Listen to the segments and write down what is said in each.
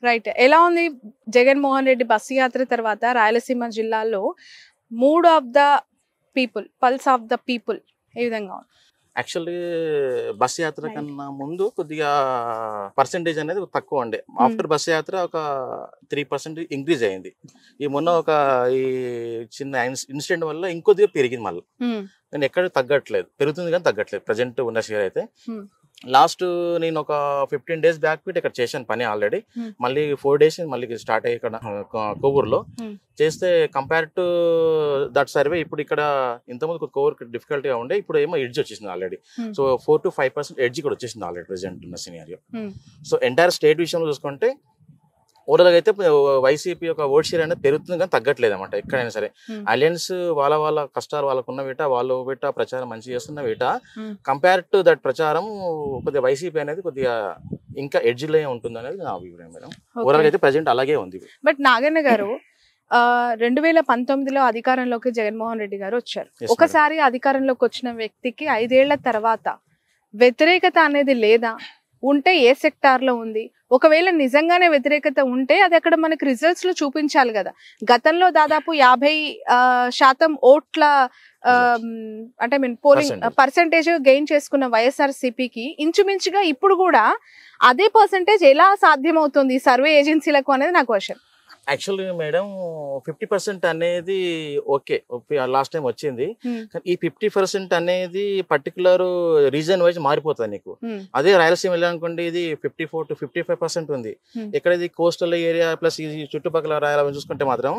Right. ఎలా ఉంది Jaganmohan Reddy bus యాత్ర తర్వాత రాయలసీమ జిల్లాలో mood of the people, pulse of the people ఏ విధంగా ఉంది? యాక్చువల్లీ బస్ యాత్ర కన్నా ముందు కొద్దిగా పర్సెంటేజ్ అనేది తక్కువ ఉండే. ఆఫ్టర్ బస్ యాత్ర ఒక 3% ఇంక్రీజ్ అయింది. ఈ మొన్న ఈ చిన్న ఇన్సిడెంట్ వల్ల ఇంకొద్దిగా పెరిగింది మళ్ళీ. కానీ ఎక్కడ తగ్గట్లేదు, పెరుగుతుంది కానీ తగ్గట్లేదు ప్రజెంట్ ఉన్న షేర్ అయితే. లాస్ట్ నేను ఒక 15 days బ్యాక్ ఇక్కడ చేశాను పని ఆల్రెడీ. మళ్ళీ 4 days మళ్ళీ స్టార్ట్ అయ్యి ఇక్కడ కొవ్వూరులో చేస్తే కంపేర్ టు దట్ సర్వే ఇప్పుడు ఇక్కడ ఇంతకుముందు కోవూరు డిఫికల్ట్గా ఉండే, ఇప్పుడు ఏమో ఎడ్జ్ వచ్చేసింది ఆల్రెడీ. సో 4 to 5% ఎడ్జ్ కూడా వచ్చేసింది ఆల్రెడీ ప్రెసెంట్ ఉన్న సినారియో. సో ఎంటైర్ స్టేట్ విషయంలో చూసుకుంటే ఓవరాల్గా అయితే వైసీపీ యొక్క ఓట్ షేర్ అనేది పెరుగుతుంది కానీ తగ్గట్లేదు అనమాట ఎక్కడైనా సరే. అలయన్స్ వాళ్ళ కష్టాలు వాళ్ళకున్న వీట, వాళ్ళు వీట ప్రచారం మంచిగా చేస్తున్న వీట కంపేర్ టు దట్ ప్రచారం కొద్దిగా వైసీపీ అనేది కొద్దిగా ఇంకా ఎడ్జ్లో ఉంటుంది అనేది నా అభిప్రాయం మేడం. ఓవరాల్గా అయితే ప్రజెంట్ అలాగే ఉంది. బట్ నాగన్న గారు 2019లో అధికారంలోకి జగన్మోహన్ రెడ్డి గారు వచ్చారు. ఒకసారి అధికారంలోకి వచ్చిన వ్యక్తికి 5 ఏళ్ల తర్వాత వ్యతిరేకత అనేది లేదా? ఉంటే ఏ సెక్టార్ లో ఉంది? ఒకవేళ నిజంగానే వ్యతిరేకత ఉంటే అది అక్కడ మనకి రిజల్ట్స్ లో చూపించాలి కదా. గతంలో దాదాపు 50% ఓట్ల అంటే పోలింగ్ పర్సెంటేజ్ గెయిన్ చేసుకున్న వైఎస్ఆర్సీపీకి ఇంచుమించుగా ఇప్పుడు కూడా అదే పర్సెంటేజ్ ఎలా సాధ్యమవుతుంది సర్వే ఏజెన్సీలకు అనేది నా క్వశ్చన్. యాక్చువల్లీ మేడం 50% అనేది ఓకే, లాస్ట్ టైం వచ్చింది. కానీ ఈ 50% అనేది పర్టికులర్ రీజన్ వైజ్ మారిపోతుంది నీకు. అదే రాయలసీమ వెళ్ళాలనుకోండి, ఇది 54 to 55% ఉంది. ఎక్కడ ఇది కోస్టల్ ఏరియా ప్లస్ ఈ చుట్టుపక్కల రాయాలని చూసుకుంటే మాత్రం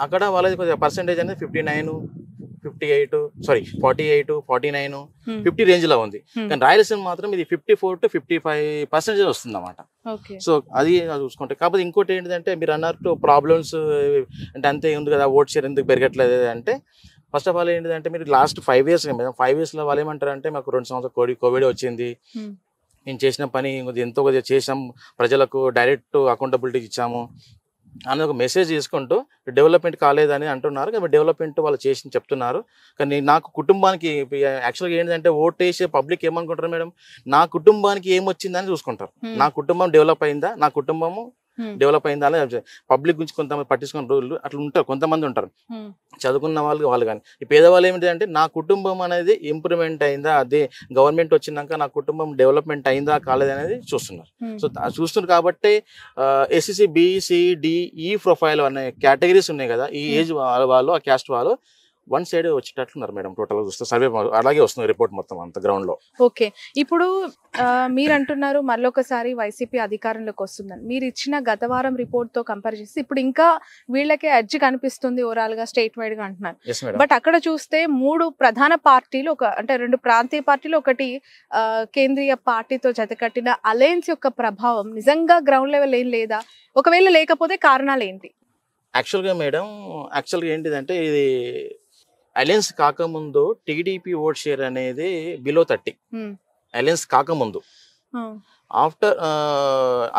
అక్కడ వాళ్ళది కొద్దిగా పర్సెంటేజ్ అనేది 59, 48, 49, 50 రేంజ్ లో ఉంది. కానీ రాయలసీమ మాత్రం ఇది 54 to 55% వస్తుంది అన్నమాట. సో అది చూసుకుంటే కాకపోతే ఇంకోటి ఏంటంటే మీరు అన్నట్టు ప్రాబ్లమ్స్ అంటే అంతే ఉంది కదా, ఓట్ షేర్ ఎందుకు పెరగట్లేదు అంటే ఫస్ట్ ఆఫ్ ఆల్ ఏంటంటే మీరు లాస్ట్ 5 years 5 years లో వాళ్ళు ఏమంటారు అంటే మాకు 2 సంవత్సరాలు కోవిడ్ వచ్చింది, మేము చేసిన పని ఎంతో కొద్దిగా చేసాం, ప్రజలకు డైరెక్ట్ అకౌంటబిలిటీ ఇచ్చాము అని ఒక మెసేజ్ తీసుకుంటూ డెవలప్మెంట్ కాలేదని అంటున్నారు. కానీ డెవలప్మెంట్ వాళ్ళు చేసి చెప్తున్నారు. కానీ నాకు కుటుంబానికి యాక్చువల్గా ఏంటంటే ఓట్ వేసే పబ్లిక్ ఏమనుకుంటారు మేడం, నా కుటుంబానికి ఏమొచ్చిందని చూసుకుంటారు. నా కుటుంబం డెవలప్ అయిందా, నా కుటుంబము డెవలప్ అయిందా అని పబ్లిక్ గురించి కొంతమంది పట్టించుకున్న రోజులు అట్లా ఉంటారు, కొంతమంది ఉంటారు చదువుకున్న వాళ్ళు కానీ. ఈ పేదవాళ్ళు ఏమిటి అంటే నా కుటుంబం అనేది ఇంప్రూవ్మెంట్ అయిందా, అదే గవర్నమెంట్ వచ్చినాక నా కుటుంబం డెవలప్మెంట్ అయిందా కాలేదు అనేది చూస్తున్నారు. సో చూస్తున్నారు కాబట్టి ఎస్సీసీ BCDE ప్రొఫైల్ అనే కేటగిరీస్ ఉన్నాయి కదా, ఈ ఏజ్ వాళ్ళు ఆ క్యాస్ట్ వాళ్ళు వన్ సైడ్ వచ్చేటట్లున్నారు మేడం. టోటల్ చూస్తే సర్వే అలాగే వస్తుంది రిపోర్ట్ మొత్తం అంత గ్రౌండ్ లో. ఓకే, ఇప్పుడు మీరు అంటున్నారు మళ్ళొకసారి వైసీపీ అధికారంలోకి వస్తుందని. మీరు ఇచ్చిన గత వారం రిపోర్ట్ తో కంపేర్ చేసి ఇప్పుడు ఇంకా వీళ్ళకే ఎడ్జ్ కనిపిస్తుంది ఓవరాల్ గా స్టేట్ వైడ్ గా అంటున్నారు. బట్ అక్కడ చూస్తే 3 ప్రధాన పార్టీలు అంటే 2 ప్రాంతీయ పార్టీలు, ఒకటి కేంద్రీయ పార్టీతో జతకట్టిన అలయన్స్ యొక్క ప్రభావం నిజంగా గ్రౌండ్ లెవెల్ ఏం లేదా? ఒకవేళ లేకపోతే కారణాలు ఏంటి? యాక్చువల్గా మేడం ఏంటిదంటే ఇది అలయన్స్ కాకముందు టీడీపీ ఓట్ షేర్ అనేది బిలో 30, అలయన్స్ కాకముందు. ఆఫ్టర్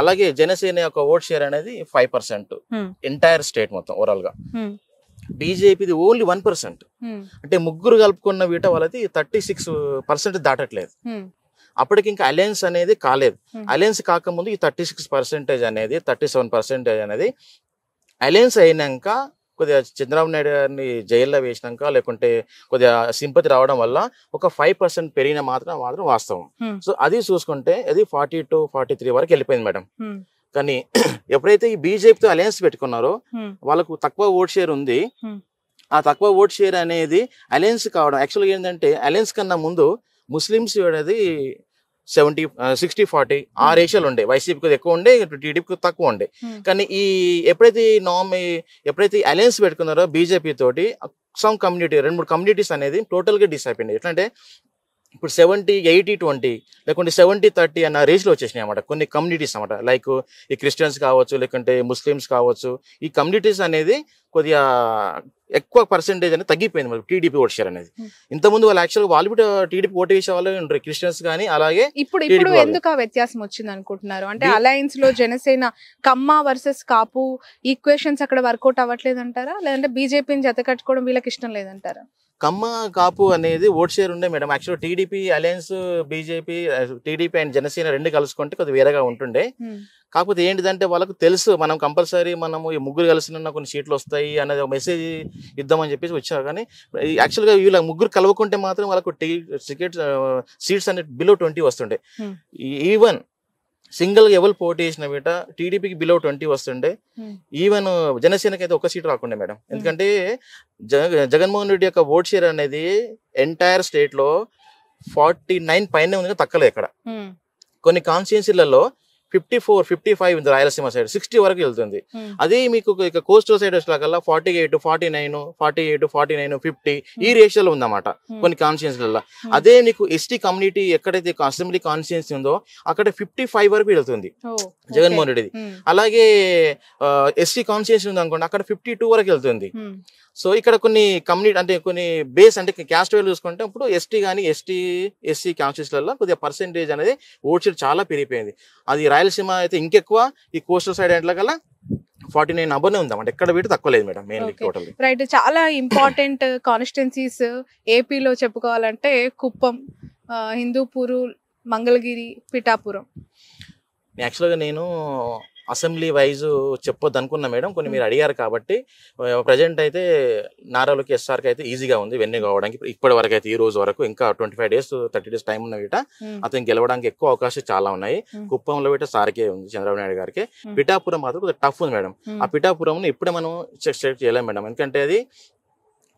అలాగే జనసేన యొక్క ఓట్ షేర్ అనేది 5% ఎంటైర్ స్టేట్ మొత్తం ఓవరాల్ గా. బీజేపీది ఓన్లీ 1%. అంటే ముగ్గురు కలుపుకున్న వీట వాళ్ళది 36% దాటట్లేదు. అప్పటికి ఇంకా అలయన్స్ అనేది కాలేదు. అలయన్స్ కాకముందు ఈ 36% అనేది 37% అనేది అలయన్స్ అయినాక కొద్దిగా చంద్రబాబు నాయుడు గారిని జైల్లో వేసినాక లేకుంటే కొద్దిగా సింపతి రావడం వల్ల ఒక 5% పెరిగిన మాత్రం వాస్తవం. సో అది చూసుకుంటే అది 40 to 43 వరకు వెళ్ళిపోయింది మేడం. కానీ ఎప్పుడైతే ఈ బీజేపీతో అలయన్స్ పెట్టుకున్నారో వాళ్ళకు తక్కువ ఓట్ షేర్ ఉంది. ఆ తక్కువ ఓట్ షేర్ అనేది అలయన్స్ కావడం యాక్చువల్గా ఏంటంటే అలయన్స్ కన్నా ముందు ముస్లిమ్స్ అనేది 60-40 ఆ రేషియోలు ఉండే. వైసీపీకి ఎక్కువ ఉండే, టీడీపీకి తక్కువ ఉండే. కానీ ఎప్పుడైతే అలయన్స్ పెట్టుకున్నారో బీజేపీ తోటి సమ్ కమ్యూనిటీ 2-3 కమ్యూనిటీస్ అనేది టోటల్ గా డిస్ అయిపోయింది. ఎట్లంటే ఇప్పుడు 70-80-20 లేకుంటే 70-30 అన్న రేంజ్లో వచ్చేసినాయి అన్నమాట కొన్ని కమ్యూనిటీస్ అన్నమాట. లైక్ ఈ క్రిస్టియన్స్ కావచ్చు, లేకుంటే ముస్లిమ్స్ కావచ్చు, ఈ కమ్యూనిటీస్ అనేది కొద్దిగా ఎక్కువ పర్సెంటేజ్ అనేది తగ్గిపోయింది మరి టీడీపీ ఓట్ షేర్ అనేది. ఇంతకుముందు వాళ్ళు యాక్చువల్గా వాళ్ళు కూడా టీడీపీ ఓటు వేసే వాళ్ళు ఉంటారు, క్రిస్టియన్స్ కానీ. అలాగే ఇప్పుడు ఎందుకు ఆ వ్యత్యాసం వచ్చింది అనుకుంటున్నారు? అంటే అలయన్స్ లో జనసేన కమ్మ వర్సెస్ కాపు ఈక్వేషన్స్ అక్కడ వర్కౌట్ అవ్వట్లేదు అంటారా, లేదంటే బీజేపీని జత కట్టుకోవడం వీళ్ళకి ఇష్టం లేదంటారా? కమ్మ కాపు అనేది ఓట్ షేర్ ఉండే madam. Actual TDP alliance BJP TDP and Janasena రెండు కలుసుకుంటే కొద్దిగా వేరేగా ఉంటుండే. కాకపోతే ఏంటిదంటే వాళ్ళకు తెలుసు మనం కంపల్సరీ మనము ఈ ముగ్గురు కలిసిన కొన్ని సీట్లు వస్తాయి అనేది మెసేజ్ ఇద్దామని చెప్పేసి వచ్చారు. కానీ యాక్చువల్గా వీళ్ళ ముగ్గురు కలవకుంటే మాత్రం వాళ్ళకు టికెట్ సీట్స్ అనేది బిలో 20 వస్తుండే. ఈవెన్ సింగిల్ ఎవరు పోటీ చేసిన బిట టీడీపీకి బిలో 20 వస్తుండే. ఈవెన్ జనసేనకి అయితే ఒక సీట్ రాకుండే మేడం. ఎందుకంటే జగన్మోహన్ రెడ్డి యొక్క ఓట్ షేర్ అనేది ఎంటైర్ స్టేట్ లో 49 పైన ఉంది, తక్కలేదు ఇక్కడ. కొన్ని కాన్స్టిట్యున్సీలలో 54, 55 ఉంది రాయలసీమ సైడ్, 60 వరకు వెళ్తుంది. అదే మీకు ఇక కోస్టల్ సైడ్ వచ్చేలాగల్లా 48, 49, 48, 49, 50 ఈ రేషియోలో ఉందన్నమాట కొన్ని కాన్స్టిట్యున్సీలలో. అదే నీకు ఎస్టీ కమ్యూనిటీ ఎక్కడైతే అసెంబ్లీ కాన్స్టిట్యున్సీ ఉందో అక్కడ 55 వరకు వెళ్తుంది జగన్మోహన్ రెడ్డిది. అలాగే ఎస్టీ కాన్స్టిట్యున్సీ ఉంది అనుకోండి, అక్కడ 52 వరకు వెళ్తుంది. సో ఇక్కడ కొన్ని కమ్యూనిటీ అంటే కొన్ని బేస్ అంటే క్యాస్ట్ వైజ్ చూసుకుంటే ఇప్పుడు ఎస్టీ కానీ ఎస్సీ కాన్స్టిట్యూన్సీలలో కొద్దిగా పర్సెంటేజ్ అనేది ఓట్ షేర్ చాలా పెరిగిపోయింది. అది రాయలసీమ అయితే ఇంకెక్కువ, ఈ కోస్టల్ సైడ్ అంటే కల్లా 49 అబోనే ఉందామంటే ఎక్కడ వీటి తక్కువ లేదు మేడం. Mainly total right. చాలా ఇంపార్టెంట్ కాన్స్టిట్యున్సీస్ ఏపీలో చెప్పుకోవాలంటే కుప్పం, హిందూపూరు, మంగళగిరి, పిఠాపురం. యాక్చువల్గా నేను అసెంబ్లీ వైజ్ చెప్పొద్దు అనుకున్నా మేడం, కొన్ని మీరు అడిగారు కాబట్టి. ప్రజెంట్ అయితే నారాలోకి ఎస్ఆర్కి అయితే ఈజీగా ఉంది వెన్ను కావడానికి. ఇప్పటి వరకు అయితే ఈ రోజు వరకు ఇంకా 25 days 30 days టైం ఉన్న వీట అతను గెలవడానికి ఎక్కువ అవకాశాలు చాలా ఉన్నాయి. కుప్పంలో వీట సార్కే ఉంది, చంద్రబాబు నాయుడు గారికి. పిఠాపురం మాత్రం కొద్దిగా టఫ్ ఉంది మేడం. ఆ పిఠాపురం ఇప్పుడే మనం చెక్ చేయలేం మేడం, ఎందుకంటే అది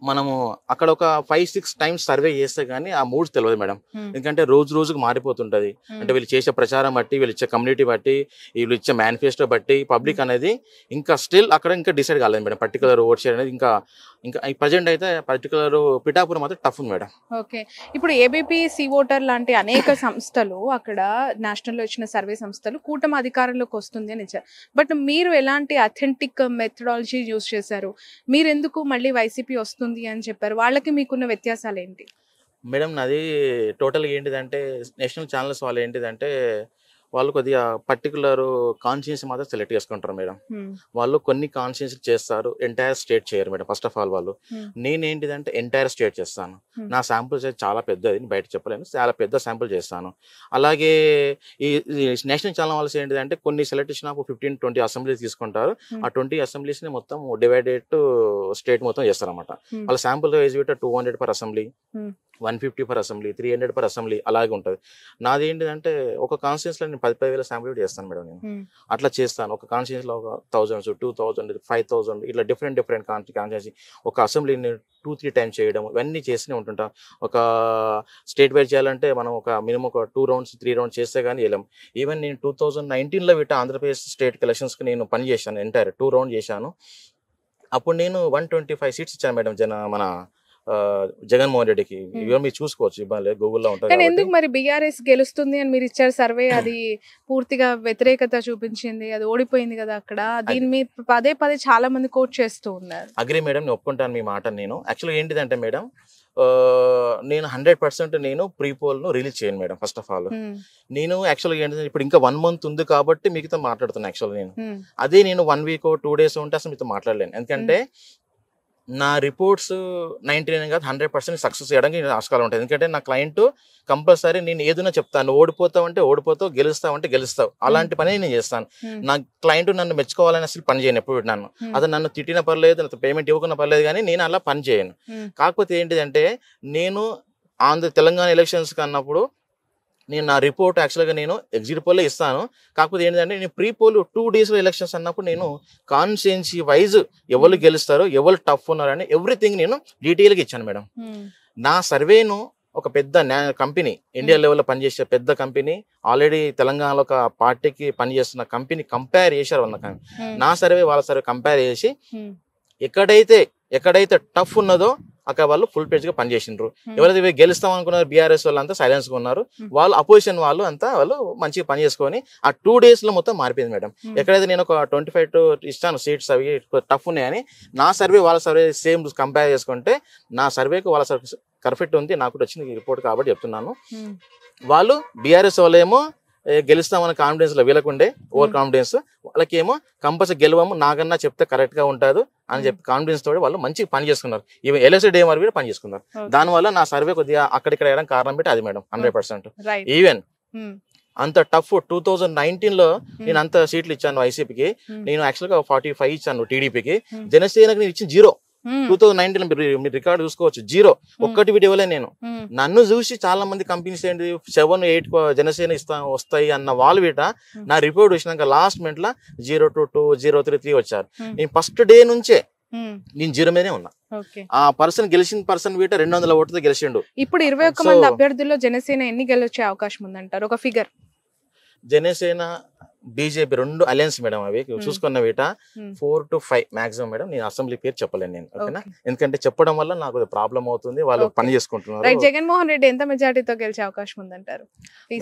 మనము అక్కడ ఒక 5-6 times సర్వే చేస్తే గానీ ఆ మూడ్స్ తెలియదు మేడం. ఎందుకంటే రోజు రోజుకు మారిపోతుంటది. అంటే వీళ్ళు చేసే ప్రచారం బట్టి, వీళ్ళు ఇచ్చే కమ్యూనిటీ బట్టి, వీళ్ళు ఇచ్చే మేనిఫెస్టో బట్టి పబ్లిక్ అనేది ఇంకా స్టిల్ అక్కడ ఇంకా డిసైడ్ కాలేదు మేడం. పర్టికులర్ ఓట్ షేర్ అనేది ఇంకా ప్రజెంట్ అయితే పర్టికులర్ పిఠాపురం మాత్రం టఫ్ ఉంది మేడం. ఓకే. ఇప్పుడు ఏబీపీ సి ఓటర్ లాంటి అనేక సంస్థలు అక్కడ నేషనల్ లో ఇచ్చిన సర్వే సంస్థలు కూటమి అధికారంలోకి వస్తుంది అని ఇచ్చారు. బట్ మీరు ఎలాంటి అథెంటిక్ మెథడాలజీ యూజ్ చేశారు? మీరు ఎందుకు మళ్ళీ వైసీపీ వస్తుంది అని చెప్పారు? వాళ్ళకి మీకున్న వ్యత్యాసాలు ఏంటి మేడం? నాది టోటల్గా ఏంటిదంటే నేషనల్ ఛానల్స్ వాళ్ళు ఏంటిదంటే వాళ్ళు కొద్దిగా పర్టికులర్ కాన్స్టిట్యున్సీ మాత్రం సెలెక్ట్ చేసుకుంటారు మేడం. వాళ్ళు కొన్ని కాన్స్టిట్యున్సీ చేస్తారు, ఎంటైర్ స్టేట్ చేయరు మేడం. ఫస్ట్ ఆఫ్ ఆల్ వాళ్ళు, నేనేంటిదంటే ఎంటైర్ స్టేట్ చేస్తాను. నా శాంపుల్స్ అయితే చాలా పెద్దది, బయట చెప్పలేను, చాలా పెద్ద శాంపుల్ చేస్తాను. అలాగే ఈ నేషనల్ ఛానల్ వాళ్ళు ఏంటిదంటే కొన్ని సెలెక్ట్ చేసిన 15-20 అసెంబ్లీస్ తీసుకుంటారు. ఆ 20 అసెంబ్లీస్ని మొత్తం డివైడెడ్ స్టేట్ మొత్తం చేస్తారు అనమాట. వాళ్ళ sample wise 200 per assembly, 150 per assembly, 300 per assembly అలాగే ఉంటుంది. నాది ఏంటిదంటే ఒక కాన్స్టిట్యున్సీలో నేను 10,000 శాంపుల్ చేస్తాను మేడం. నేను అట్లా చేస్తాను. ఒక కాన్స్టిట్యున్సీలో ఒక 1000, 2000, 5000 ఇట్లా డిఫరెంట్ కాన్స్టిట్యున్సీ ఒక అసెంబ్లీని 2-3 times చేయడం, ఇవన్నీ చేస్తూనే ఉంటుంటాం. ఒక స్టేట్ వైజ్ చేయాలంటే మనం ఒక మినిమం ఒక 2 rounds 3 rounds చేస్తే కానీ వెళ్ళాం. ఈవెన్ నేను 2019లో వీట ఆంధ్రప్రదేశ్ స్టేట్ ఎలక్షన్స్కి నేను పని చేశాను, ఎంటైర్ 2 rounds చేశాను. అప్పుడు నేను 125 seats ఇచ్చాను మేడం మన జగన్మోహన్ రెడ్డికి. ఇవన్నీ మీరు చూసుకోవచ్చు, ఇబ్బంది గూగుల్లో ఉంటుంది. కానీ ఎందుకు మరి బీఆర్ఎస్ గెలుస్తుంది అని మీరు ఇచ్చారు సర్వే, అది పూర్తిగా వ్యతిరేకత చూపించింది, అది ఓడిపోయింది కదా అక్కడ. దీని మీద పదే చాలా మంది కోట్ చేస్తూ ఉన్నారు. అగ్రి మేడం, నేను ఒప్పుకుంటాను మీ మాట. నేను యాక్చువల్గా ఏంటిదంటే మేడం, నేను 100% నేను ప్రీపోల్ ను రిలీజ్ చేయను మేడం. ఫస్ట్ ఆఫ్ ఆల్ నేను యాక్చువల్గా ఏంటంటే ఇప్పుడు ఇంకా 1 month ఉంది కాబట్టి మీతో మాట్లాడుతున్నాను. యాక్చువల్గా నేను అదే నేను 1 week 2 days ఉంటే అసలు మీతో మాట్లాడలేను. ఎందుకంటే నా రిపోర్ట్స్ 99 కాదు 100% సక్సెస్ చేయడానికి ఆస్కారం ఉంటుంది. ఎందుకంటే నా క్లయింట్ కంపల్సరీ నేను ఏదైనా చెప్తాను, ఓడిపోతావంటే ఓడిపోతావు, గెలుస్తావంటే గెలుస్తావు, అలాంటి పని నేను చేస్తాను. నా క్లయింట్ నన్ను మెచ్చుకోవాలని అసలు పని చేయను ఎప్పుడు. అతను నన్ను తిట్టిన పర్లేదు, పేమెంట్ ఇవ్వకున్నా పర్లేదు, కానీ నేను అలా పని చేయను. కాకపోతే ఏంటిదంటే నేను తెలంగాణ ఎలక్షన్స్ అన్నప్పుడు నేను నా రిపోర్ట్ యాక్చువల్గా నేను ఎగ్జిట్ పోల్లో ఇస్తాను. కాకపోతే ఏంటంటే నేను ప్రీ పోల్ 2 days ఎలక్షన్స్ అన్నప్పుడు నేను కాన్స్టిట్యున్సీ వైజ్ ఎవరు గెలుస్తారో, ఎవరు టఫ్ ఉన్నారని ఎవ్రీథింగ్ నేను డీటెయిల్గా ఇచ్చాను మేడం. నా సర్వేను ఒక పెద్ద కంపెనీ, ఇండియా లెవెల్లో పనిచేసే పెద్ద కంపెనీ, ఆల్రెడీ తెలంగాణలో ఒక పార్టీకి పనిచేస్తున్న కంపెనీ కంపేర్ చేశారు. నా సర్వే వాళ్ళ సర్వే కంపేర్ చేసి ఎక్కడైతే టఫ్ ఉన్నదో అక్కడ వాళ్ళు ఫుల్ పేజ్ గా పనిచేసిండ్రు. ఎవరైతే గెలుస్తాం అనుకున్నారు బీఆర్ఎస్ వాళ్ళు అంతా సైలెన్స్ గా ఉన్నారు. వాళ్ళు అపోజిషన్ వాళ్ళు అంతా వాళ్ళు మంచిగా పని చేసుకొని ఆ 2 days లో మొత్తం మారిపోయింది మేడం. ఎక్కడైతే నేను ఒక 25 ఇస్తాను సీట్స్ అవి టఫ్ ఉన్నాయని, నా సర్వే వాళ్ళ సర్వే సేమ్ కంపేర్ చేసుకుంటే నా సర్వేకి వాళ్ళ సర్వే పర్ఫెక్ట్ ఉంది. నాకు వచ్చిన రిపోర్ట్ కాబట్టి చెప్తున్నాను. వాళ్ళు బీఆర్ఎస్ వాళ్ళు ఏమో గెలుస్తామన్న కాన్ఫిడెన్స్ లో వీళ్ళకుండే ఓవర్ కాన్ఫిడెన్స్, వాళ్ళకేమో కంపల్సరీ గెలవము నాకన్నా చెప్తే కరెక్ట్ గా ఉంటుంది అని చెప్పి కాన్ఫిడెన్స్ తోటి వాళ్ళు మంచిగా పని చేసుకున్నారు. ఈవెన్ ఎల్ఎస్సీ డే వరకు కూడా పని చేసుకున్నారు. దానివల్ల నా సర్వే కొద్దిగా అక్కడిక్కడ వేయడం కారణం పెట్టి అది మేడం 100%. ఈవెన్ అంత టఫ్ 2019లో నేను అంత సీట్లు ఇచ్చాను వైసీపీకి, నేను యాక్చువల్ గా 45 ఇచ్చాను టీడీపీకి, జనసేనకి నేను ఇచ్చిన 0. 2019 మీరు రికార్డు చూసుకోవచ్చు, 0, ఒక్కటి వీటి ఇవ్వలే నేను. నన్ను చూసి చాలా మంది కంపెనీస్ ఏంటి 7, 8 జనసేన వస్తాయి అన్న వాళ్ళు వీట నా రిపోర్ట్ వచ్చినాక లాస్ట్ మినిట్ లో 022, 033 వచ్చారు. నేను ఫస్ట్ డే నుంచే నేను 0 మీదనే ఉన్నా. ఆ పర్సన్ గెలిచిన పర్సన్ వీట 200 ఓట్లతో గెలిచిండు. ఇప్పుడు 21 మంది అభ్యర్థుల్లో జనసేన ఎన్ని గెలిచే అవకాశం ఉందంటారు, ఒక figure? Janasena BJP 2 alliance madam, అవి చూసుకున్న వీట 4 to 5 మాక్సిమం మేడం. నేను అసెంబ్లీ పేరు చెప్పలేను నేను, ఓకేనా, ఎందుకంటే చెప్పడం వల్ల నాకు ప్రాబ్లం అవుతుంది, వాళ్ళు పని చేసుకుంటున్నారు. జగన్మోహన్ రెడ్డి ఎంత మెజారిటీతో గెలిచే అవకాశం ఉందంటారు?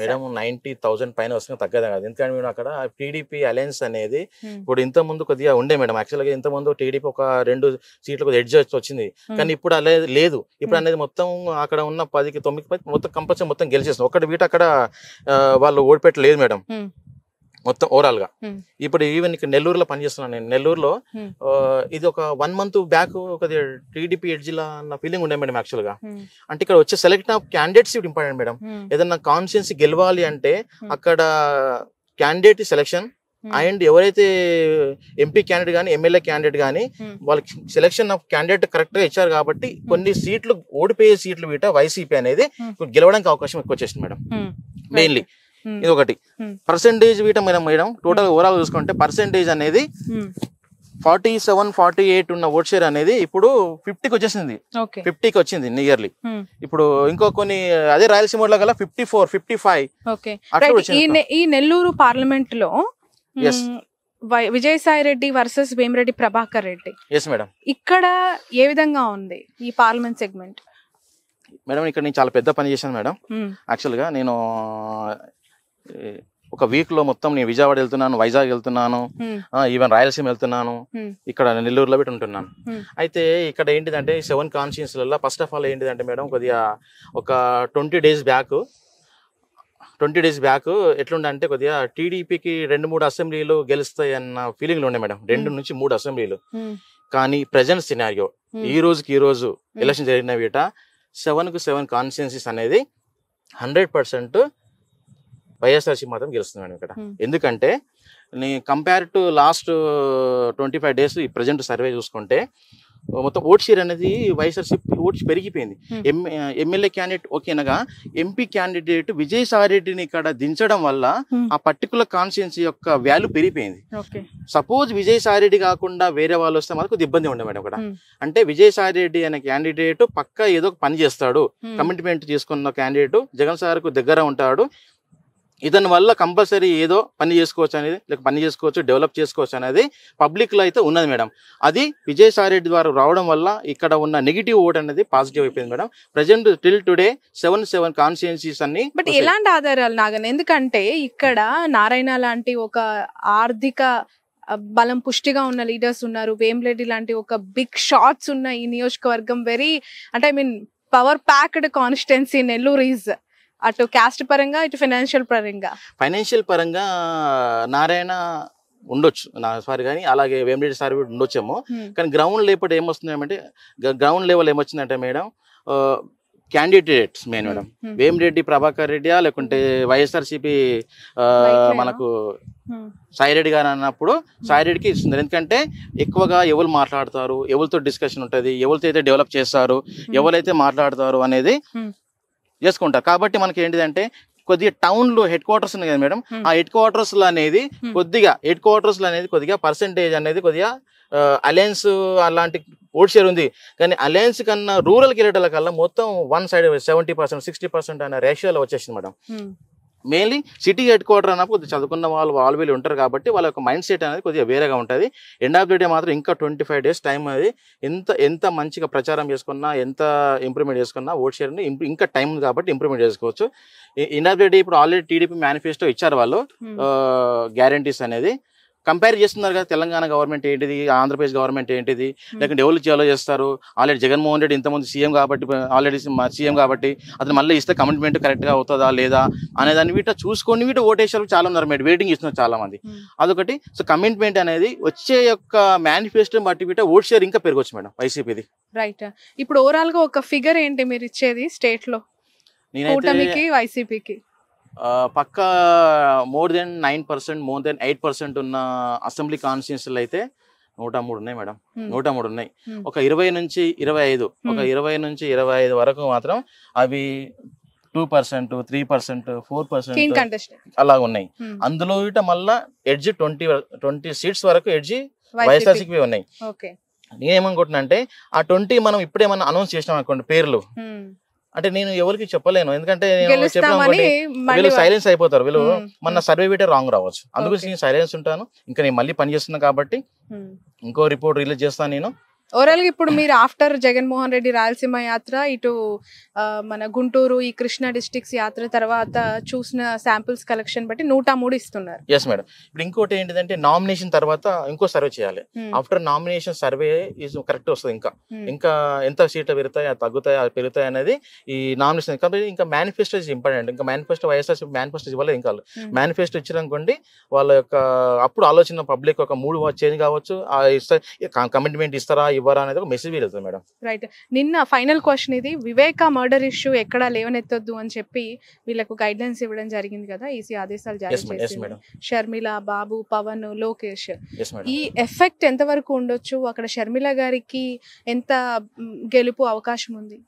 మేడం 90,000 పైన వస్తుంది, తగ్గదా కాదు. ఎందుకంటే మేము అక్కడ టీడీపీ అలయన్స్ అనేది ఇప్పుడు ఇంత ముందు కొద్దిగా ఉండే మేడం. యాక్చువల్ గా ఇంత ముందు టీడీపీ ఒక 2 సీట్లు కొద్దిగా ఎడ్జ్ వచ్చింది, కానీ ఇప్పుడు అలా లేదు. ఇప్పుడు అనేది మొత్తం అక్కడ ఉన్న 10కి 9 మొత్తం కంపల్సరీ మొత్తం గెలిచేస్తుంది. ఒకటి వీట అక్కడ వాళ్ళు ఓడిపెట్టలేదు మేడం మొత్తం ఓవరాల్ గా. ఇప్పుడు ఈవెన్ ఇక్కడ నెల్లూరులో పనిచేస్తున్నాను నేను. నెల్లూరులో ఇది ఒక 1 month బ్యాక్ ఒక టీడీపీ ఎడ్జిలా అన్న ఫీలింగ్ ఉండే మేడం యాక్చువల్ గా. అంటే ఇక్కడ వచ్చే select of candidates important madam. ఏదన్నా కాన్స్టిట్యున్సీ గెలవాలి అంటే అక్కడ క్యాండిడేట్ సెలెక్షన్ అండ్ ఎవరైతే ఎంపీ క్యాండిడేట్ కానీ ఎమ్మెల్యే క్యాండిడేట్ కానీ వాళ్ళకి సెలెక్షన్ ఆఫ్ క్యాండిడేట్ కరెక్ట్ గా ఇచ్చారు కాబట్టి కొన్ని సీట్లు ఓడిపోయే సీట్లు వీట వైసీపీ అనేది గెలవడానికి అవకాశం ఎక్కువ వచ్చేసింది మేడం. మెయిన్లీ ఇది ఒకటి. పర్సెంటేజ్ వీట మేడం టోటల్ ఓవరాల్ చూసుకుంటే పర్సెంటేజ్ అనేది 47, 48 ఉన్న ఓట్ షేర్ అనేది ఇప్పుడు 50కి వచ్చేసింది, 50కి వచ్చింది నియర్లీ. ఇప్పుడు ఇంకో కొన్ని అదే రాయలసీమ గల 54, 55. ఈ నెల్లూరు పార్లమెంట్ లో విజయసాయి రెడ్డి వర్సెస్ వేమిరెడ్డి ప్రభాకర్ రెడ్డి, ఇక్కడ ఏ విధంగా ఉంది ఈ పార్లమెంట్ సెగ్మెంట్? మేడం ఇక్కడ నేను చాలా పెద్ద పని చేశాను మేడం. యాక్చువల్ గా నేను ఒక వీక్ లో మొత్తం నేను విజయవాడ వెళ్తున్నాను, వైజాగ్ వెళ్తున్నాను, ఈవెన్ రాయలసీమ వెళ్తున్నాను, ఇక్కడ నెల్లూరులో పెట్టి ఉంటున్నాను. అయితే ఇక్కడ ఏంటిదంటే 7 కాన్స్టిట్యున్సీలలో ఫస్ట్ ఆఫ్ ఆల్ ఏంటిదంటే మేడం కొద్దిగా ఒక 20 days బ్యాక్ ఎట్లుండే అంటే కొద్దిగా టీడీపీకి 2-3 అసెంబ్లీలు గెలుస్తాయి అన్న ఫీలింగ్లు ఉండే మేడం, 2 నుంచి 3 అసెంబ్లీలు. కానీ ప్రజెంట్ సినారియో ఈ రోజు ఎలక్షన్ జరిగిన వీట 7కు 7 కాన్స్టిట్యున్సీస్ అనేది 100% వైఎస్ఆర్సీ మాత్రం గెలుస్తుంది మేడం ఇక్కడ. ఎందుకంటే కంపేర్ టు లాస్ట్ 25 days ఈ ప్రజెంట్ సర్వే చూసుకుంటే మొత్తం ఓట్ షేర్ అనేది వైఎస్ఆర్సీపీ ఓట్స్ పెరిగిపోయింది. ఎమ్మెల్యే క్యాండిడేట్ ఓకేనగా ఎంపీ క్యాండిడేట్ విజయసాయి రెడ్డిని ఇక్కడ దించడం వల్ల ఆ పర్టికులర్ కాన్స్టిట్యున్సీ యొక్క వాల్యూ పెరిగిపోయింది. సపోజ్ విజయసాయి రెడ్డి కాకుండా వేరే వాళ్ళు వస్తే మనకు ఇబ్బంది ఉండే మేడం ఇక్కడ. అంటే విజయసాయి రెడ్డి అనే క్యాండిడేట్ పక్కా ఏదో పని చేస్తాడు, కమిట్మెంట్ చేసుకున్న క్యాండిడేట్, జగన్ సార్ కు దగ్గర ఉంటాడు, ఇతని వల్ల కంపల్సరీ ఏదో పని చేసుకోవచ్చు అనేది, లేక పని చేసుకోవచ్చు, డెవలప్ చేసుకోవచ్చు అనేది పబ్లిక్ లో అయితే ఉన్నది మేడం. అది విజయసాయి రెడ్డి ద్వారా రావడం వల్ల ఇక్కడ ఉన్న నెగిటివ్ ఓట్ అనేది పాజిటివ్ అయిపోయింది madam. Present till today 7 constituencies అన్ని. బట్ ఎలాంటి ఆధారాలు నాగన్? ఎందుకంటే ఇక్కడ నారాయణ లాంటి ఒక ఆర్థిక బలం పుష్టిగా ఉన్న లీడర్స్ ఉన్నారు, వేమిరెడ్డి లాంటి ఒక బిగ్ షాట్స్ ఉన్న ఈ నియోజకవర్గం వెరీ అంటే power packed constituency Nellore is. అటు కాస్ట్ పరంగా ఇటు ఫైనాన్షియల్ పరంగా నారాయణ ఉండొచ్చు నా సారి, కానీ అలాగే వేమిరెడ్డి సార్ కూడా ఉండొచ్చేమో. కానీ గ్రౌండ్ లెవెల్ ఏమొస్తుందంటే ఏమొచ్చిందంటే madam candidates main madam Vemireddy Prabhakar రెడ్డియా లేకుంటే వైఎస్ఆర్సీపీ మనకు సాయి రెడ్డి గారు అన్నప్పుడు సాయి రెడ్డికి ఇస్తుంది. ఎందుకంటే ఎక్కువగా ఎవరు మాట్లాడతారు, ఎవరితో డిస్కషన్ ఉంటుంది, ఎవరితో అయితే డెవలప్ చేస్తారు, ఎవరైతే మాట్లాడతారు అనేది చేసుకుంటారు. కాబట్టి మనకి ఏంటిదంటే కొద్దిగా టౌన్ లో హెడ్ క్వార్టర్స్ ఉన్నాయి కదా మేడం, ఆ హెడ్ క్వార్టర్స్ అనేది కొద్దిగా పర్సెంటేజ్ అనేది కొద్దిగా అలయన్స్ అలాంటి ఓట్ షేర్ ఉంది. కానీ అలయన్స్ కన్నా రూరల్ కిరీటాల కల్లా మొత్తం 1 side 70%, 60% అనే రేషియోలో వచ్చేసింది madam. Mainly city head quarter అన్నప్పుడు కొద్దిగా చదువుకున్న వాళ్ళు వీళ్ళు ఉంటారు కాబట్టి వాళ్ళ యొక్క మైండ్ సెట్ అనేది కొద్దిగా వేరేగా ఉంటుంది. ఎండ్ ఆఫ్ ది డే మాత్రం ఇంకా 25 days టైం అనేది ఎంత మంచిగా ప్రచారం చేసుకున్నా, ఎంత ఇంప్రూవ్మెంట్ చేసుకున్నా ఓట్ షేర్ని ఇంకా టైం కాబట్టి ఇంప్రూవ్మెంట్ చేసుకోవచ్చు. ఎండ్ ఆఫ్ ది డే ఇప్పుడు ఆల్రెడీ టీడీపీ మేనిఫెస్టో ఇచ్చారు వాళ్ళు, గ్యారంటీస్ అనేది కంపేర్ చేస్తున్నారు కదా. తెలంగాణ గవర్నమెంట్ ఏంటిది, ఆంధ్రప్రదేశ్ గవర్నమెంట్ ఏంటిది, లేకుంటే ఎవరు చేయాలో చేస్తారు. ఆల్రెడీ జగన్మోహన్ రెడ్డి ఇంతమంది సీఎం కాబట్టి అతను మళ్ళీ ఇస్తే కమిట్మెంట్ కరెక్ట్గా అవుతుందా లేదా అనేదాన్ని వీట చూసుకొని ఓటేసారు చాలా ఉన్నారు మేడం, వెయిటింగ్ ఇస్తున్నారు చాలా మంది. అదొకటి. సో కమిట్మెంట్ అనేది వచ్చే యొక్క మేనిఫెస్టో బట్టి ఓట్ షేర్ ఇంకా పెరగవచ్చు మేడం వైసీపీది. రైట్. ఇప్పుడు ఓవరాల్ గా ఒక ఫిగర్ ఏంటి మీరు ఇచ్చేది స్టేట్ లో కూటమికి వైసీపీకి? పక్కా మోర్ దెన్ 9%, మోర్ దెన్ 8% ఉన్న అసెంబ్లీ కాన్స్టిట్యూన్సీలు అయితే 103 ఉన్నాయి మేడం. 103 ఉన్నాయి. ఒక 20 నుంచి 25, ఒక 20 నుంచి 25 వరకు మాత్రం అవి 2%, 3%, 4% అలా ఉన్నాయి. అందులో ఇట మళ్ళా ఎడ్జి 20 సీట్స్ వరకు ఎడ్జి వైఎస్ఆర్సీపీ ఉన్నాయి. నేనేమనుకుంటున్నా అంటే ఆ 20 మనం ఇప్పుడేమన్నా అనౌన్స్ చేసినాం అనుకోండి పేర్లు, అంటే నేను ఎవరికి చెప్పలేను, ఎందుకంటే వీళ్ళు సైలెన్స్ అయిపోతారు. వీళ్ళు మన సర్వే వీటే రాంగ్ రావచ్చు, అందుకోసం నేను సైలెన్స్ ఉంటాను. ఇంకా నేను మళ్ళీ పని చేస్తున్నా కాబట్టి ఇంకో రిపోర్ట్ రిలీజ్ చేస్తాను నేను. ఓవరాల్ గా ఇప్పుడు మీరు ఆఫ్టర్ జగన్మోహన్ రెడ్డి రాయలసీమ యాత్ర, ఇటు మన గుంటూరు ఈ కృష్ణా డిస్ట్రిక్ట్స్ యాత్ర తర్వాత చూసిన శాంపిల్స్ కలెక్షన్ బట్టి 103 ఇస్తున్నారు. Yes madam. ఇప్పుడు ఇంకోటి ఏంటిదంటే నామినేషన్ తర్వాత ఇంకో సర్వే చేయాలి. ఆఫ్టర్ నామినేషన్ సర్వే కరెక్ట్ వస్తుంది. ఇంకా ఎంత సీట్లు పెరుగుతాయి, తగ్గుతాయి, పెరుగుతాయి అనేది ఈ నామినేషన్. కాబట్టి ఇంకా మేనిఫెస్టో ఇస్ ఇంపార్టెంట్. ఇంకా మేనిఫెస్టో వైఎస్ఆర్ మేనిఫెస్టో ఇవ్వలేదు. ఇంకా మేనిఫెస్టో ఇచ్చారనుకోండి, వాళ్ళ యొక్క అప్పుడు ఆలోచన పబ్లిక్ ఒక మూడు చేంజ్ కావచ్చు, కమిట్మెంట్ ఇస్తారా ఇవ్వరా అనేది ఒక మెసేజ్ వెళ్తుంది మేడం. రైట్. నిన్న ఫైనల్ క్వశ్చన్ ఇది, వివేక మర్డర్ ఇష్యూ ఎక్కడా లేవనెత్తొద్దు అని చెప్పి వీళ్ళకు గైడ్ లైన్స్ ఇవ్వడం జరిగింది కదా, ఈసీ ఆదేశాలు జారీ చేసింది. షర్మిల, బాబు, పవన్, లోకేష్, ఈ ఎఫెక్ట్ ఎంత వరకు ఉండొచ్చు? అక్కడ షర్మిల గారికి ఎంత గెలుపు అవకాశం ఉంది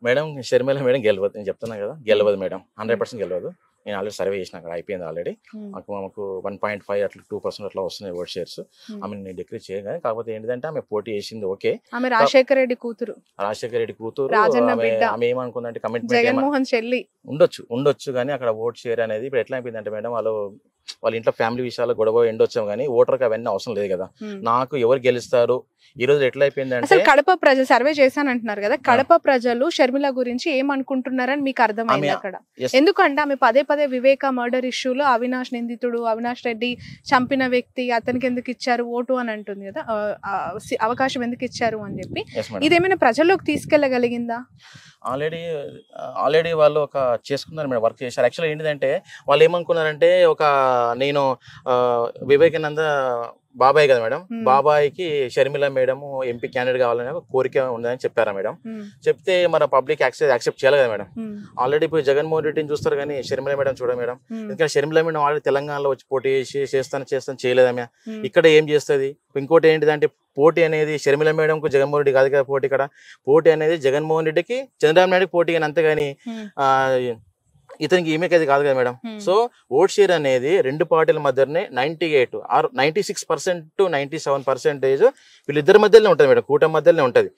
మేడం? షర్మిల మేడం గెలవదు, నేను చెప్తున్నా కదా, గెలవదు మేడం, 100% గెలవదు. నేను ఆల్రెడీ సర్వే చేసిన, అక్కడ అయిపోయింది ఆల్రెడీ. మాకు 1.5 అట్లా 2% అట్లా వస్తున్నాయి ఓట్ షేర్స్. ఆమె నేను డిక్రీజ్ చేయగానే, కాకపోతే ఏంటంటే ఆమె పోటీ చేసింది ఓకే. ఆమె రాజశేఖర రెడ్డి కూతురు, ఆమె ఏమనుకుందంటే కమిట్మెంట్ జగన్మోహన్ చెల్లి ఉండొచ్చు కానీ అక్కడ ఓట్ షేర్ అనేది ఇప్పుడు ఎట్లా అయిపోయిందంటే మేడం, వాళ్ళ ఇంట్లో ఫ్యామిలీ విషయాలు గొడవ ఎండొచ్చాం కానీ ఓటర్కి అవన్నీ అవసరం లేదు కదా. నాకు ఎవరు గెలుస్తారు ఈ రోజు ఎట్లా అయిపోయిందంటే, కడప ప్రజలు సర్వే చేశానంటున్నారు కదా, కడప ప్రజలు షర్మిల గురించి ఏమనుకుంటున్నారని మీకు అర్థమైంది అక్కడ? ఎందుకంటే ఆమె పదే పదే వివేక మర్డర్ ఇష్యూలో అవినాష్ నిందితుడు, అవినాష్ రెడ్డి చంపిన వ్యక్తి, అతనికి ఎందుకు ఇచ్చారు ఓటు అని అంటుంది కదా, అవకాశం ఎందుకు ఇచ్చారు అని చెప్పి. ఇదేమైనా ప్రజల్లోకి తీసుకెళ్లగలిగిందా? ఆల్రెడీ వాళ్ళు ఒక చేసుకున్నారు మేడం, వర్క్ చేశారు. యాక్చువల్గా ఏంటిదంటే వాళ్ళు ఏమనుకున్నారంటే, నేను వివేకానంద బాబాయ్ కదా మేడం, బాబాయ్కి షర్మిల మేడం ఎంపీ క్యాండిడేట్ కావాలని ఒక కోరిక ఉందని చెప్పారా మేడం. చెప్తే మన పబ్లిక్ యాక్సెప్ట్ చేయాలి కదా మేడం. ఆల్రెడీ ఇప్పుడు జగన్మోహన్ రెడ్డిని చూస్తారు కానీ షర్మిల మేడం చూడ మేడం. ఎందుకంటే షర్మిల మేడం ఆల్రెడీ తెలంగాణలో వచ్చి పోటీ చేస్తాను చేయలేదమ్మ, ఇక్కడ ఏం చేస్తుంది? ఇంకోటి ఏంటిదంటే, పోటీ అనేది షర్మిల మేడంకు జగన్మోహన్ రెడ్డి కాదు కదా పోటీ. ఇక్కడ పోటీ అనేది జగన్మోహన్ రెడ్డికి చంద్రబాబు నాయుడుకి పోటీ కానీ, అంతేగాని ఇతనికి ఈమెకి అది కాదు కదా మేడం. సో ఓట్ షేర్ అనేది రెండు పార్టీల మధ్యనే 98 or 96% to 97% వీళ్ళిద్దరి మధ్యలోనే ఉంటుంది మేడం, కూటమి మధ్యలోనే ఉంటుంది.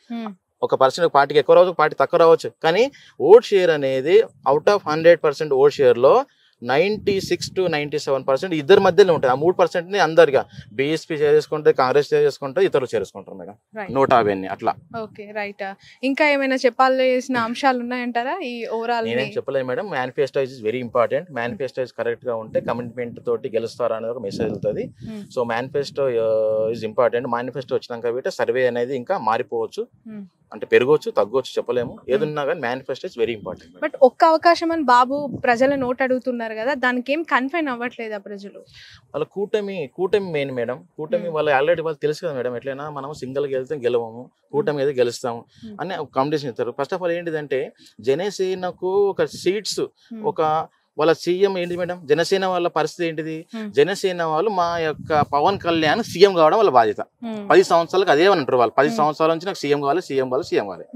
ఒక పర్సెంట్ పార్టీకి ఎక్కువ రావచ్చు, పార్టీ తక్కువ రావచ్చు, కానీ ఓట్ షేర్ అనేది అవుట్ ఆఫ్ 100% ఓట్ షేర్ లో 96 to 97% ఇద్దరి మధ్యలో ఉంటుంది. ఆ 3% అందరిగా బీఎస్పీ చేసుకుంటే, కాంగ్రెస్ చేసుకుంటే, ఇతరులు చేసుకుంటారు మేడం. 150 అట్లా. Okay, right. ఇంకా ఏమైనా చెప్పాల్సిన అంశాలు ఉన్నాయంటారా ఈ ఓవరాల్? నేనేం చెప్పలేదు madam. Manifesto is very important. Manifesto correct గా ఉంటే కమిట్మెంట్ తోటి గెలుస్తారా అనేది ఒక మెసేజ్ వెళ్తుంది. So manifesto is important. Manifesto వచ్చినాక వీటి సర్వే అనేది ఇంకా మారిపోవచ్చు, అంటే పెరగవచ్చు, తగ్గవచ్చు, చెప్పలేము. ఏదున్నా కానీ manifesto is very important. But ఒక్క అవకాశం అని బాబు ప్రజల నోట్ అడుగుతున్నారు కదా, దానికి ఏం కన్ఫైన్ అవ్వట్లేదా ప్రజలు? వాళ్ళ కూటమి మెయిన్ మేడం. కూటమి వాళ్ళు ఆల్రెడీ వాళ్ళు తెలుసు కదా మేడం, ఎట్లయినా మనం సింగిల్ గెలవము, కూటమి అయితే గెలుస్తాము అని కాంపిటీషన్ ఇస్తారు. ఫస్ట్ ఆఫ్ ఆల్ ఏంటిదంటే, జనసేనకు ఒక సీట్స్, ఒక వాళ్ళ సీఎం ఏంటి మేడం, జనసేన వాళ్ళ పరిస్థితి ఏంటిది? జనసేన వాళ్ళు మా యొక్క పవన్ కళ్యాణ్ సీఎం కావడం వాళ్ళ బాధ్యత. 10 సంవత్సరాలకు అదే అంటారు వాళ్ళు. 10 సంవత్సరాల నుంచి నాకు సీఎం కావాలి.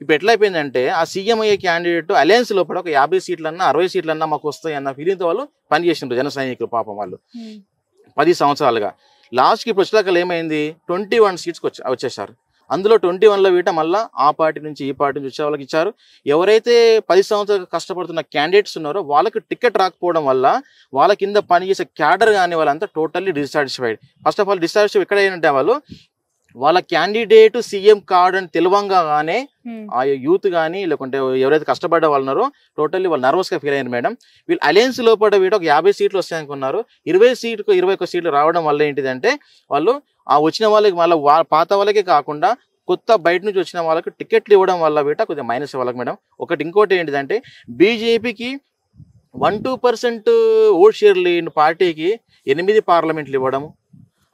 ఇప్పుడు ఎట్లా అయిపోయిందంటే, ఆ సీఎం అయ్యే క్యాండిడేట్ అలయన్స్ లోపల ఒక 50 సీట్లన్నా 60 సీట్లన్నా మాకు వస్తాయి అన్న ఫీలింగ్ తో వాళ్ళు పనిచేసిండ్రు జన సైనికులు. పాపం వాళ్ళు 10 సంవత్సరాలుగా లాస్ట్కి ఇప్పుడు వచ్చేదాకా ఏమైంది, 21 సీట్స్ వచ్చేసారు. అందులో 21లో వీట మళ్ళీ ఆ పార్టీ నుంచి ఈ పార్టీ నుంచి వచ్చే వాళ్ళకి ఇచ్చారు. ఎవరైతే 10 సంవత్సరాలు కష్టపడుతున్న క్యాండిడేట్స్ ఉన్నారో వాళ్ళకి టికెట్ రాకపోవడం వల్ల వాళ్ళ కింద పనిచేసే క్యాడర్ కానీ వాళ్ళంతా totally dissatisfied. First of all dissatisfied ఎక్కడ ఏంటంటే, వాళ్ళ క్యాండిడేట్ సీఎం కాడని తెలివంగానే ఆ యూత్ కానీ లేకుంటే ఎవరైతే కష్టపడ్డ వాళ్ళు ఉన్నారో టోటల్లీ వాళ్ళు నర్వస్ గా ఫీల్ అయ్యారు మేడం. వీళ్ళు అలయన్స్ లోపల వీట ఒక 50 సీట్లు వస్తాయనుకున్నారు. 21 సీట్లు రావడం వల్ల ఏంటిదంటే, వాళ్ళు ఆ వచ్చిన వాళ్ళకి మళ్ళీ పాత వాళ్ళకే కాకుండా కొత్త బయట నుంచి వచ్చిన వాళ్ళకి టికెట్లు ఇవ్వడం వల్ల వీట కొద్దిగా మైనస్ వాళ్ళకి మేడం. ఇంకోటి ఏంటిదంటే, బీజేపీకి 1-2% ఓట్ షేర్ లేని పార్టీకి 8 పార్లమెంట్లు ఇవ్వడము,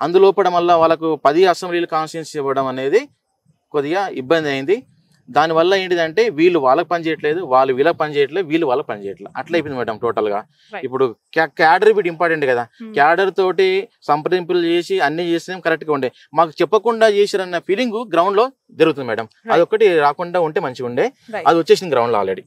అందులోపల మళ్ళీ వాళ్ళకు 10 అసెంబ్లీలు కాన్స్టిట్యూన్సీ ఇవ్వడం అనేది కొద్దిగా ఇబ్బంది అయింది. దానివల్ల ఏంటిదంటే వీళ్ళు వాళ్ళకి పని చేయట్లేదు, వాళ్ళు వీళ్ళకి పని చేయట్లేదు, వీళ్ళు వాళ్ళకి పని చేయట్లేదు, అట్లా అయిపోయింది మేడం టోటల్ గా. ఇప్పుడు క్యాడర్ ఇప్పుడు ఇంపార్టెంట్ కదా, క్యాడర్ తోటి సంప్రదింపులు చేసి అన్ని చేసినా కరెక్ట్ గా ఉండే, మాకు చెప్పకుండా చేసిరన్న ఫీలింగ్ గ్రౌండ్ లో జరుగుతుంది మేడం. అదొకటి రాకుండా ఉంటే మంచిగా ఉండే, అది వచ్చేసింది గ్రౌండ్ లో ఆల్రెడీ.